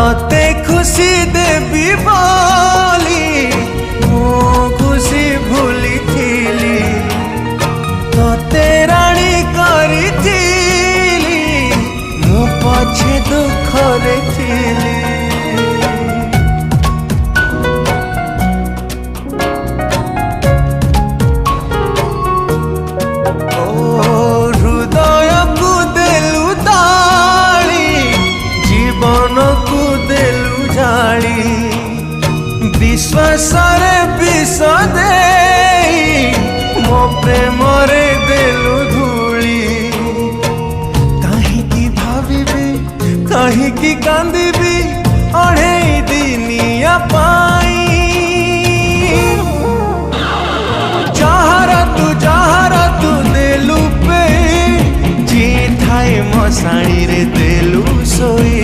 तते खुशी देवी बोली मो खुशी भूली थीली तते राणी करी थीली मो पछे दुख रे थीली। विश्वास विष दे मो प्रेम रे देलु धूली कहीं भावी कहीं कांदी अढ़े दिनिया पाई जहारा तू देलु पे जी थाए मशाणी रे देलु सोई।